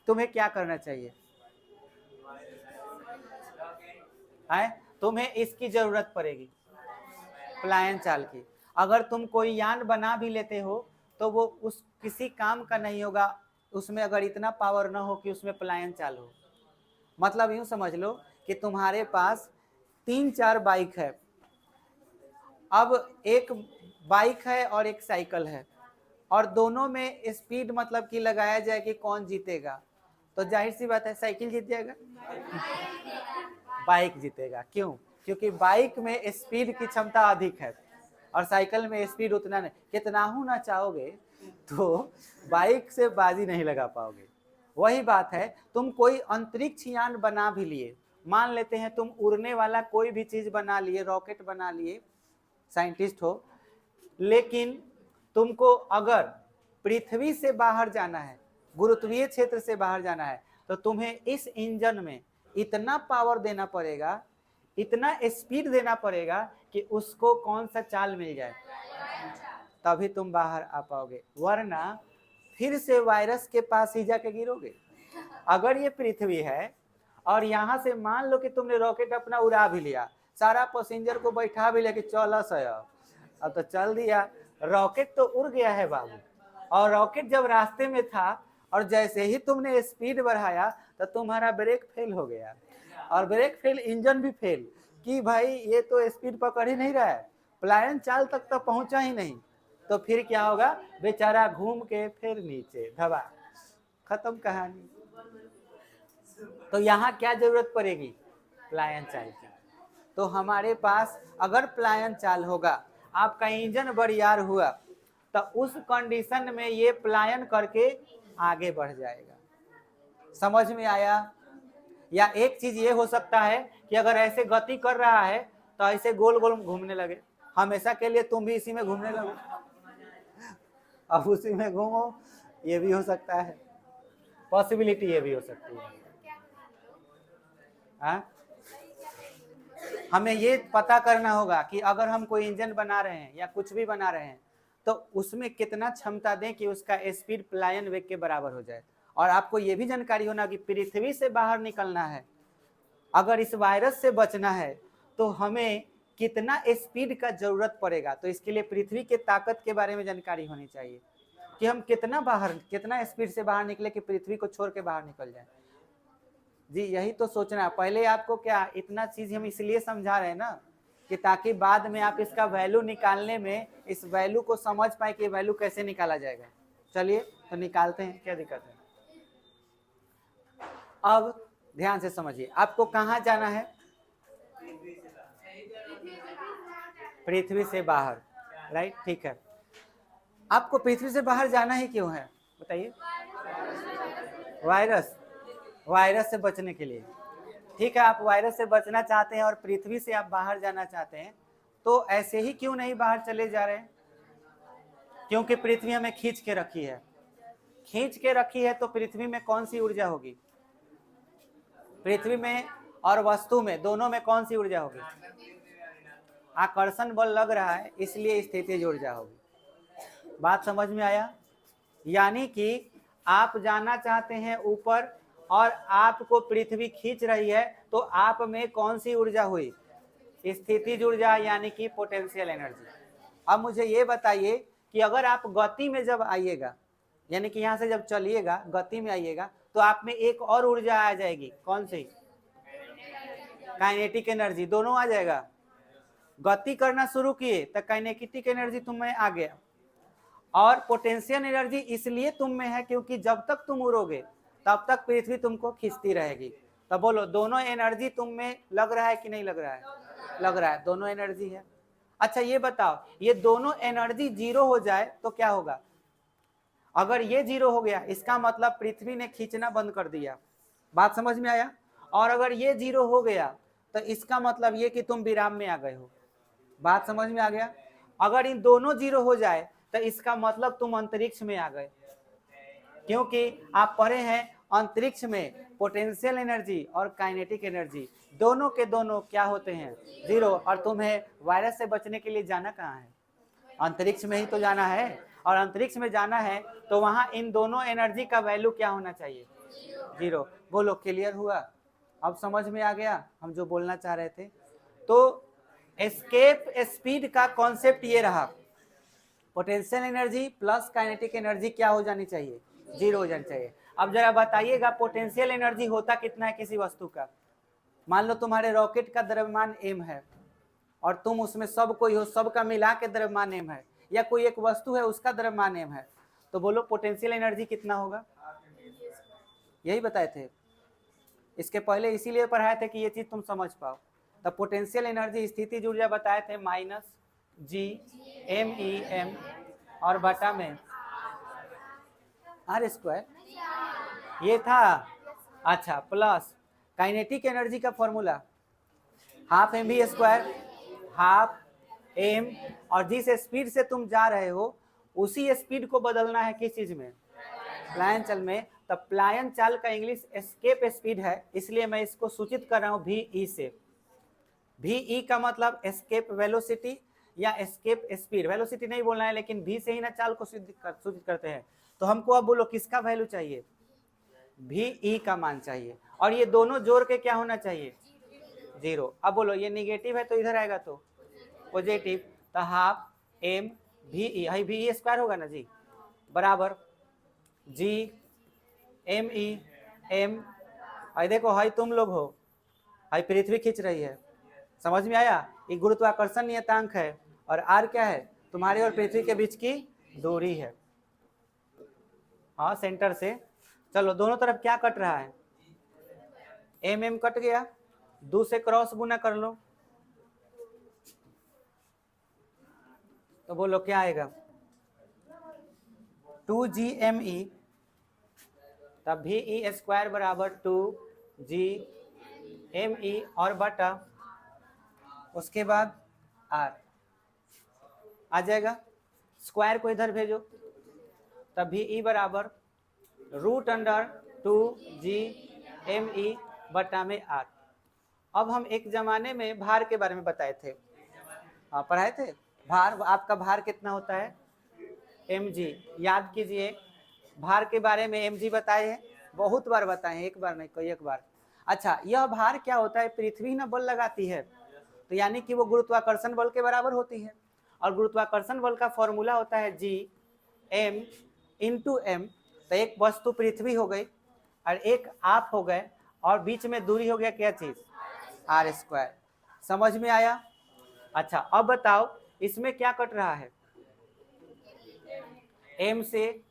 तुम्हें क्या करना चाहिए? तुम्हें इसकी जरूरत पड़ेगी, प्लायन चाल की। अगर तुम कोई यान बना भी लेते हो तो वो उस किसी काम का नहीं होगा उसमें अगर इतना पावर ना हो कि उसमें प्लायन चाल हो। मतलब यूं समझ लो कि तुम्हारे पास 3-4 बाइक है। अब एक बाइक है और एक साइकिल है, और दोनों में स्पीड मतलब कि लगाया जाए कि कौन जीतेगा, तो जाहिर सी बात है साइकिल जीत जाएगा, बाइक जीतेगा। क्यों? क्योंकि बाइक में स्पीड की क्षमता अधिक है और साइकिल में स्पीड उतना नहीं। कितना ना चाहोगे तो बाइक से बाजी नहीं लगा पाओगे। वही बात है, तुम कोई अंतरिक्ष यान बना भी लिए, मान लेते हैं तुम उड़ने वाला कोई भी चीज बना लिए, रॉकेट बना लिए, साइंटिस्ट हो, लेकिन तुमको अगर पृथ्वी से बाहर जाना है, गुरुत्वीय क्षेत्र से बाहर जाना है, तो तुम्हें इस इंजन में इतना पावर देना पड़ेगा, इतना स्पीड देना पड़ेगा कि उसको कौन सा चाल मिल जाए, तभी तुम बाहर आ पाओगे, वरना फिर से वायरस के पास ही जाके गिरोगे। अगर ये पृथ्वी है और यहाँ से मान लो कि तुमने रॉकेट अपना उड़ा भी लिया, सारा पैसेंजर को बैठा भी लिया कि चल सया, अब तो चल दिया, रॉकेट तो उड़ गया है बाबू। और रॉकेट जब रास्ते में था और जैसे ही तुमने स्पीड बढ़ाया तो तुम्हारा ब्रेक फेल हो गया, और ब्रेक फेल, इंजन भी फेल कि भाई ये तो स्पीड पकड़ ही नहीं रहा है, प्लायन चाल तक तो पहुंचा ही नहीं, तो फिर क्या होगा, बेचारा घूम के फिर नीचे धबा, खत्म कहानी। तो यहाँ क्या जरूरत पड़ेगी, प्लायन चाल की। तो हमारे पास अगर प्लायन चाल होगा, आपका इंजन बरियार हुआ, तो उस कंडीशन में ये प्लायन करके आगे बढ़ जाएगा। समझ में आया? या एक चीज ये हो सकता है कि अगर ऐसे गति कर रहा है तो ऐसे गोल गोल घूमने लगे, हमेशा के लिए तुम भी इसी में घूमने लगो, अब उसी में घूमो, ये भी हो सकता है, पॉसिबिलिटी ये भी हो सकती है। हमें ये पता करना होगा कि अगर हम कोई इंजन बना रहे हैं या कुछ भी बना रहे हैं तो उसमें कितना क्षमता दें कि उसका स्पीड प्लायन वेग के बराबर हो जाए। और आपको ये भी जानकारी होना कि पृथ्वी से बाहर निकलना है, अगर इस वायरस से बचना है तो हमें कितना स्पीड का जरूरत पड़ेगा। तो इसके लिए पृथ्वी के ताकत के बारे में जानकारी होनी चाहिए कि हम कितना स्पीड से बाहर निकले कि पृथ्वी को छोड़ के बाहर निकल जाए। जी यही तो सोचना है। पहले आपको क्या इतना चीज हम इसलिए समझा रहे हैं ना कि ताकि बाद में आप इसका वैल्यू निकालने में इस वैल्यू को समझ पाए कि वैल्यू कैसे निकाला जाएगा। चलिए तो निकालते हैं, क्या दिक्कत है। अब ध्यान से समझिए, आपको कहाँ जाना है, पृथ्वी से बाहर, राइट, ठीक है। आपको पृथ्वी से बाहर जाना ही क्यों है बताइए? वायरस से बचने के लिए। ठीक है, आप वायरस से बचना चाहते हैं और पृथ्वी से आप बाहर जाना चाहते हैं, तो ऐसे ही क्यों नहीं बाहर चले जा रहे हैं? क्योंकि पृथ्वी हमें खींच के रखी है। खींच के रखी है तो पृथ्वी में कौन सी ऊर्जा होगी? पृथ्वी में और वस्तु में, दोनों में कौन सी ऊर्जा होगी? आकर्षण बल लग रहा है, इसलिए स्थितिज ऊर्जा होगी। बात समझ में आया? यानी कि आप जाना चाहते हैं ऊपर और आपको पृथ्वी खींच रही है, तो आप में कौन सी ऊर्जा हुई? स्थितिज ऊर्जा, यानी कि पोटेंशियल एनर्जी। अब मुझे ये बताइए कि अगर आप गति में जब आइएगा, यानी कि यहाँ से जब चलिएगा गति में आइएगा, तो आप में एक और ऊर्जा आ जाएगी, कौन सी? Kinetic energy. दोनों आ जाएगा। गति करना शुरू किए तो काइनेटिक एनर्जी तुम में आ गया, और पोटेंशियल एनर्जी इसलिए तुम में है क्योंकि जब तक तुम उड़ोगे तब तक पृथ्वी तुमको खींचती रहेगी। तो बोलो, दोनों एनर्जी तुम में लग रहा है कि नहीं लग रहा है? लग रहा है, दोनों एनर्जी है। अच्छा ये बताओ, ये दोनों एनर्जी जीरो हो जाए तो क्या होगा? अगर ये जीरो हो गया, इसका मतलब पृथ्वी ने खींचना बंद कर दिया। बात समझ में आया? और अगर ये जीरो हो गया तो इसका मतलब ये कि तुम विराम में आ गए हो। बात समझ में आ गया? अगर इन दोनों जीरो हो जाए तो इसका मतलब तुम अंतरिक्ष में आ गए, क्योंकि आप पढ़े हैं अंतरिक्ष में पोटेंशियल एनर्जी और काइनेटिक एनर्जी दोनों के दोनों क्या होते हैं? जीरो। और तुम्हें वायरस से बचने के लिए जाना कहाँ है? अंतरिक्ष में ही तो जाना है। और अंतरिक्ष में जाना है तो वहां इन दोनों एनर्जी का वैल्यू क्या होना चाहिए? जीरो। बोलो, क्लियर हुआ? अब समझ में आ गया हम जो बोलना चाह रहे थे? तो एस्केप स्पीड का कॉन्सेप्ट ये रहा, potential energy plus kinetic energy क्या हो जानी चाहिए? जीरो हो जानी चाहिए। अब जरा बताइएगा, पोटेंशियल एनर्जी होता कितना है किसी वस्तु का? मान लो तुम्हारे रॉकेट का द्रव्यमान m है और तुम उसमें सब कोई हो, सबका मिला के द्रव्यमान m है, या कोई एक वस्तु है उसका द्रव्यमान m है, तो बोलो पोटेंशियल एनर्जी कितना होगा, यही बताए थे इसके पहले, इसीलिए पढ़ाए थे कि ये चीज तुम समझ पाओ। तब पोटेंशियल एनर्जी स्थितिज ऊर्जा बताए थे -G(m)(E)m और बटा में r², ये था। अच्छा, प्लस काइनेटिक एनर्जी का फॉर्मूला 12mv², 12m, और जिस स्पीड से तुम जा रहे हो उसी स्पीड को बदलना है किस चीज में, प्लायन चाल में। तब प्लायन चाल का इंग्लिश एस्केप स्पीड है, इसलिए मैं इसको सूचित कर रहा हूँ VE से। VE का मतलब एस्केप वेलोसिटी या एस्केप स्पीड, वेलोसिटी नहीं बोलना है लेकिन V से ही ना चाल को सूचित करते हैं। तो हमको अब बोलो किसका वैल्यू चाहिए, VE का मान चाहिए, और ये दोनों जोड़ के क्या होना चाहिए, 0। अब बोलो ये निगेटिव है तो इधर आएगा तो पॉजिटिव, तो 12m VE, हाई VE² होगा ना जी, बराबर G(m)(E)m। आई देखो हाई तुम लोग हो, हाई पृथ्वी खींच रही है, समझ में आया, ये गुरुत्वाकर्षण नियतांक है, और r क्या है, तुम्हारे और पृथ्वी के बीच की दूरी है, हाँ सेंटर से। चलो दोनों तरफ क्या कट रहा है, mm कट गया, 2 से क्रॉस गुना कर लो, तो बोलो क्या आएगा, 2gme, तब VE² बराबर 2gme और बटा उसके बाद r आ जाएगा, स्क्वायर को इधर भेजो, तब VE बराबर √2gme बटा में r। अब हम एक जमाने में भार के बारे में बताए थे, हाँ पढ़ाए थे, भार, आपका भार कितना होता है mg, याद कीजिए भार के बारे में mg बताए हैं, बहुत बार बताए हैं, एक बार नहीं कई एक बार। अच्छा, यह भार क्या होता है, पृथ्वी ना बल लगाती है, तो यानी कि वो गुरुत्वाकर्षण बल के बराबर होती है, और गुरुत्वाकर्षण बल का फॉर्मूला होता है G(m)(m), तो एक वस्तु पृथ्वी हो गई और एक आप हो गए, और बीच में दूरी हो गया क्या चीज, r²। समझ में आया। अच्छा अब बताओ इसमें क्या कट रहा है, m से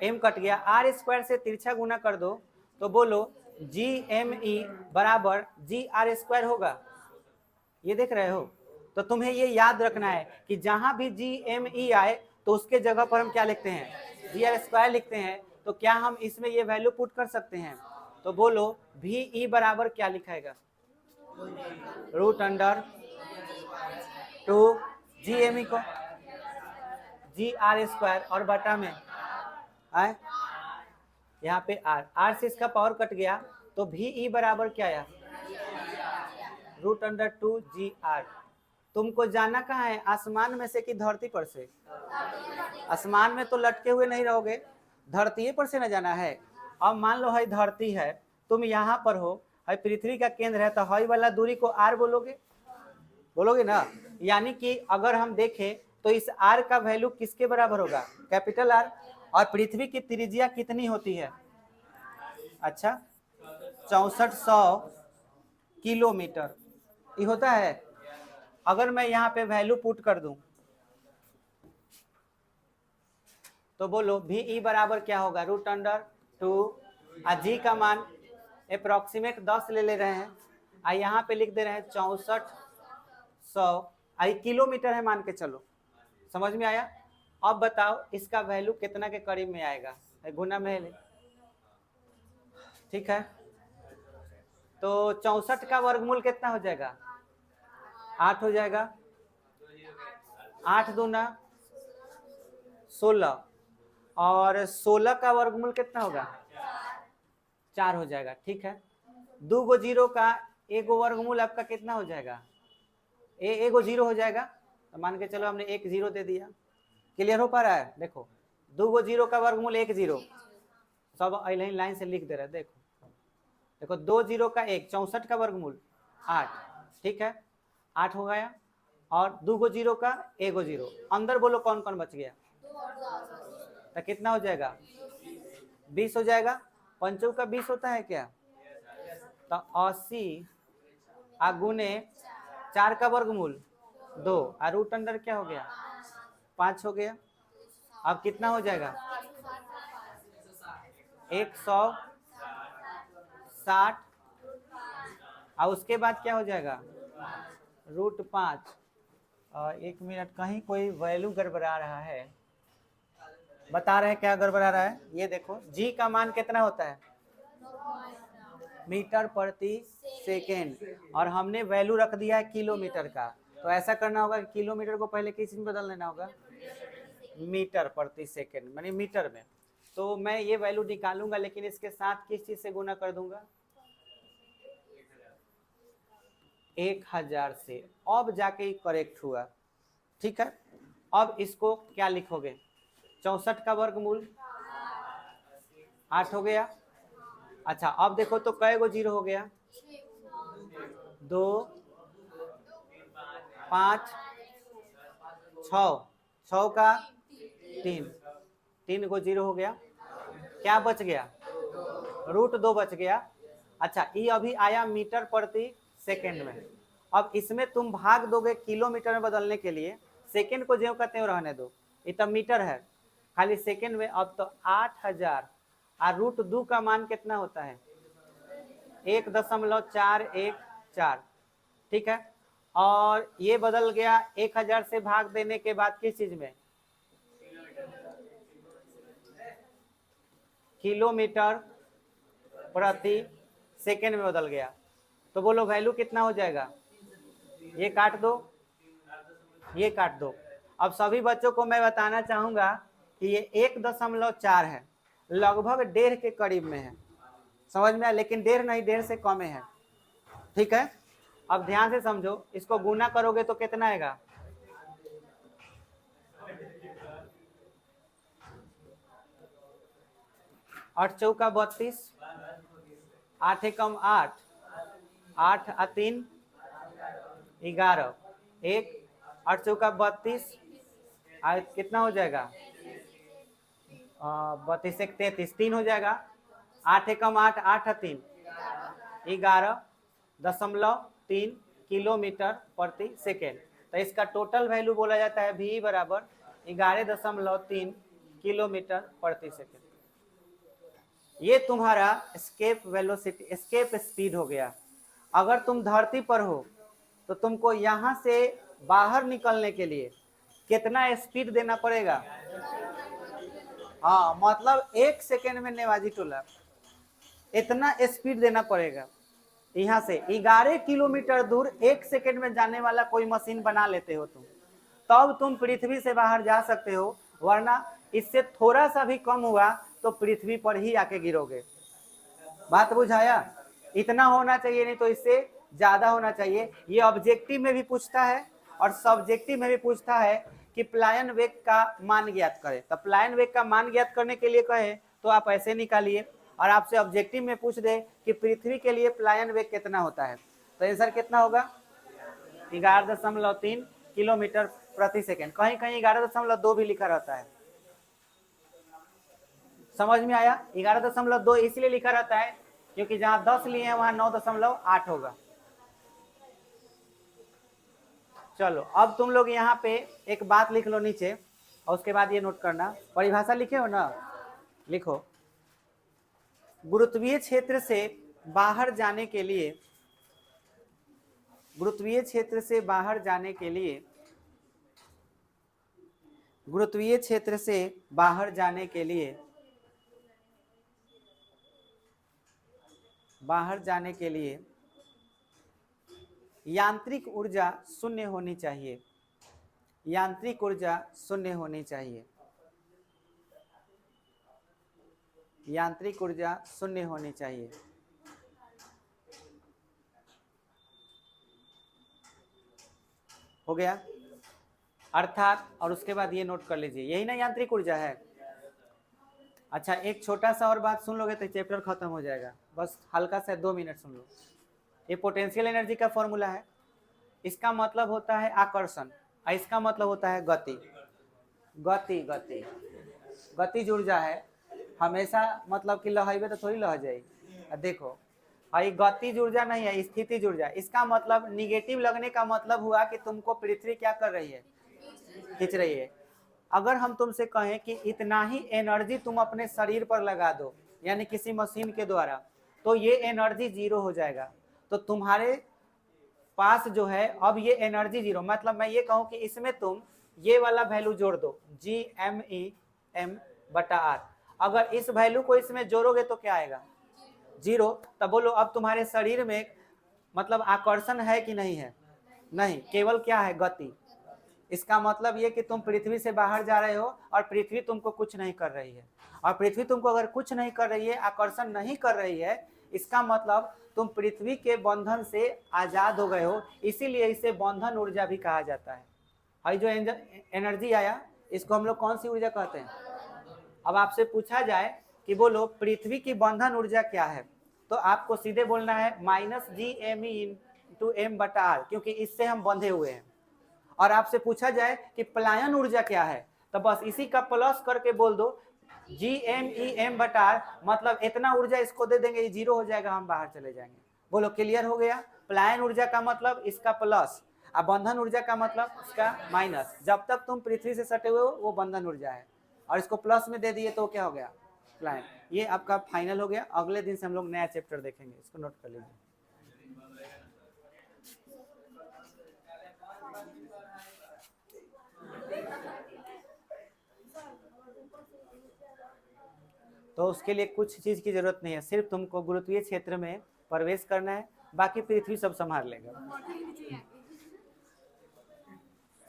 m कट गया, r² से तिरछा गुना कर दो, तो बोलो Gme बराबर gr² होगा, ये देख रहे हो। तो तुम्हें ये याद रखना है कि जहां भी Gme आए तो उसके जगह पर हम क्या लिखते हैं, gr² लिखते हैं। तो क्या हम इसमें ये वैल्यू पुट कर सकते हैं, तो बोलो VE बराबर क्या लिखाएगा, √2 Gme को gr² और बटा में आए, यहाँ पे r से इसका पावर कट गया, तो VE बराबर क्या आया, √2 gr। तुमको जाना कहाँ है, आसमान में से कि धरती पर से, आसमान में तो लटके हुए नहीं रहोगे, धरती पर से न जाना है। अब मान लो है धरती है, तुम यहाँ पर हो, है पृथ्वी का केंद्र है, तो हई वाला दूरी को r बोलोगे, बोलोगे ना। यानी कि अगर हम देखें तो इस r का वैल्यू किसके बराबर होगा, कैपिटल R, और पृथ्वी की त्रिज्या कितनी होती है, अच्छा 6400 किलोमीटर ये होता है। अगर मैं यहाँ पे वैल्यू पुट कर दूं तो बोलो VE बराबर क्या होगा, √2, जी का मान अप्रोक्सीमेट 10 ले रहे हैं, यहाँ पे लिख दे रहे हैं 6400, किलोमीटर है मान के चलो, समझ में आया। अब बताओ इसका वैल्यू कितना के करीब में आएगा, गुना में ले, ठीक है। तो 64 का वर्गमूल कितना हो जाएगा, 8 हो जाएगा, 8 दूना 16, और 16 का वर्गमूल कितना होगा, 4 हो जाएगा, ठीक है। 2 गो जीरो का एगो वर्गमूल आपका कितना हो जाएगा, एगो जीरो हो जाएगा, तो मान के चलो हमने एक जीरो दे दिया, क्लियर हो पा रहा है। देखो 2 गो जीरो का वर्गमूल 1 जीरो, सब लाइन से लिख दे रहे हैं, देखो देखो 2 जीरो का 1, 64 का वर्गमूल 8, ठीक है 8 हो गया, और 2 गो जीरो का एगो जीरो, अंदर बोलो कौन कौन बच गया, तो कितना हो जाएगा, 20 हो जाएगा, पंचों का 20 होता है क्या, तो 80 गुने 4 का वर्गमूल 2, और रूट अंडर क्या हो गया, 5 हो गया। अब कितना हो जाएगा, 160 और उसके बाद क्या हो जाएगा √5। 1 मिनट, कहीं कोई वैल्यू गड़बड़ा रहा है, बता रहे हैं क्या गड़बड़ा रहा है। ये देखो जी का मान कितना होता है मीटर प्रति सेकेंड, और हमने वैल्यू रख दिया है किलोमीटर का। तो ऐसा करना होगा कि किलोमीटर को पहले किस में बदल लेना होगा मीटर प्रति सेकेंड, मानी मीटर में। तो मैं ये वैल्यू निकालूंगा, लेकिन इसके साथ किस चीज से गुना कर दूंगा 1000 से। अब जाके ही करेक्ट हुआ। ठीक है, अब इसको क्या लिखोगे 64 का वर्गमूल 8 हो गया। अच्छा अब देखो तो कै गो जीरो हो गया 2 5 6 का 3 गो जीरो हो गया। क्या बच गया √2 बच गया। अच्छा ये अभी आया मीटर प्रति सेकेंड में। अब इसमें तुम भाग दोगे किलोमीटर में बदलने के लिए, सेकेंड को जो कहते हैं रहने दो, ये तो मीटर है खाली सेकेंड में। अब तो 8000 और √2 का मान कितना होता है 1.414। ठीक है, और ये बदल गया 1000 से भाग देने के बाद किस चीज में किलोमीटर प्रति सेकेंड में बदल गया। तो बोलो वैल्यू कितना हो जाएगा, ये काट दो ये काट दो। अब सभी बच्चों को मैं बताना चाहूंगा कि ये 1.4 है, लगभग 1.5 के करीब में है, समझ में आया, लेकिन 1.5 नहीं 1.5 से कम है। ठीक है, अब ध्यान से समझो, इसको गुना करोगे तो कितना आएगा 8 चौका 32, 8 एकम 8, 8 और 3 11, 1 8 चौका 32, कितना हो जाएगा 32 एक 33, 3 हो जाएगा। 8 एकम 8, 8 और 3 11.3 किलोमीटर प्रति सेकेंड। तो इसका टोटल वैल्यू बोला जाता है v बराबर 11.3 किलोमीटर प्रति सेकेंड। ये तुम्हारा एस्केप वेलोसिटी, एस्केप स्पीड हो गया। अगर तुम धरती पर हो तो तुमको यहाँ से बाहर निकलने के लिए कितना स्पीड देना पड़ेगा, हाँ मतलब 1 सेकेंड में नेवाजी टोला इतना स्पीड देना पड़ेगा। यहाँ से 11 किलोमीटर दूर 1 सेकेंड में जाने वाला कोई मशीन बना लेते हो तुम, तब तुम पृथ्वी से बाहर जा सकते हो, वरना इससे थोड़ा सा भी कम हुआ तो पृथ्वी पर ही आके गिरोगे। बात बुझाया, इतना होना चाहिए, नहीं तो इससे ज्यादा होना चाहिए। ये ऑब्जेक्टिव में भी पूछता है और सब्जेक्टिव में भी पूछता है कि प्लायन वेग का मान ज्ञात करें। तो प्लायन वेग का मान ज्ञात करने के लिए कहे तो आप ऐसे निकालिए, और आपसे ऑब्जेक्टिव में पूछ दे कि पृथ्वी के लिए प्लायन वेग कितना होता है, तो आंसर कितना होगा 11.3 किलोमीटर प्रति सेकेंड। कहीं कहीं 11.2 भी लिखा रहता है, समझ में आया। 11.2 इसलिए लिखा रहता है क्योंकि जहां 10 लिए हैं वहां 9.8 होगा। चलो अब तुम लोग यहाँ पे एक बात लिख लो नीचे, और उसके बाद ये नोट करना, परिभाषा लिखे हो ना, लिखो गुरुत्वीय क्षेत्र से बाहर जाने के लिए, गुरुत्वीय क्षेत्र से बाहर जाने के लिए, गुरुत्वीय क्षेत्र से बाहर जाने के लिए, बाहर जाने के लिए यांत्रिक ऊर्जा शून्य होनी चाहिए, यांत्रिक ऊर्जा शून्य होनी चाहिए, यांत्रिक ऊर्जा शून्य होनी चाहिए। हो गया अर्थात, और उसके बाद ये नोट कर लीजिए, यही ना यांत्रिक ऊर्जा है। अच्छा एक छोटा सा और बात सुन लोगे तो चैप्टर खत्म हो जाएगा, बस हल्का सा 2 मिनट सुन लो। ये पोटेंशियल एनर्जी का फॉर्मूला है, इसका मतलब होता है आकर्षण और इसका मतलब होता है गति। गति गति गतिज ऊर्जा है, हमेशा मतलब कि लहेबे तो थोड़ी लह जाए। देखो ये गतिज ऊर्जा नहीं है, स्थितिज ऊर्जा। इसका मतलब निगेटिव लगने का मतलब हुआ कि तुमको पृथ्वी क्या कर रही है, खींच रही है। अगर हम तुमसे कहें कि इतना ही एनर्जी तुम अपने शरीर पर लगा दो यानी किसी मशीन के द्वारा, तो ये एनर्जी जीरो हो जाएगा। तो तुम्हारे पास जो है अब ये एनर्जी जीरो, मतलब मैं ये कहूं कि इसमें तुम ये वाला वैल्यू जोड़ दो Gm/r। अगर इस वैल्यू को इसमें जोड़ोगे तो क्या आएगा? जीरो। तब बोलो अब तुम्हारे शरीर में मतलब आकर्षण है कि नहीं है? नहीं, केवल क्या है? गति। इसका मतलब ये कि तुम पृथ्वी से बाहर जा रहे हो और पृथ्वी तुमको कुछ नहीं कर रही है। और पृथ्वी तुमको अगर कुछ नहीं कर रही है, आकर्षण नहीं कर रही है, इसका मतलब तुम पृथ्वी के बंधन से आजाद हो गए हो। इसीलिए इसे बंधन ऊर्जा भी कहा जाता है। और जो एनर्जी आया इसको हम लोग कौन सी ऊर्जा कहते हैं? अब आपसे पूछा जाए कि बोलो पृथ्वी की बंधन ऊर्जा क्या है, तो आपको सीधे बोलना है -Gme/m/r, क्योंकि इससे हम बंधे हुए हैं। और आपसे पूछा जाए कि पलायन ऊर्जा क्या है, तो बस इसी का प्लस करके बोल दो Gem/r, मतलब इतना ऊर्जा इसको दे देंगे, ये जीरो हो जाएगा, हम बाहर चले जाएंगे। बोलो क्लियर हो गया? पलायन ऊर्जा का मतलब इसका प्लस, और बंधन ऊर्जा का मतलब इसका माइनस। जब तक तुम पृथ्वी से सटे हुए हो वो बंधन ऊर्जा है, और इसको प्लस में दे दिए तो क्या हो गया? पलायन। ये आपका फाइनल हो गया। अगले दिन से हम लोग नया चैप्टर देखेंगे, इसको नोट कर लीजिए। तो उसके लिए कुछ चीज की जरूरत नहीं है, सिर्फ तुमको गुरुत्वीय क्षेत्र में प्रवेश करना है, बाकी पृथ्वी सब संभाल लेगा।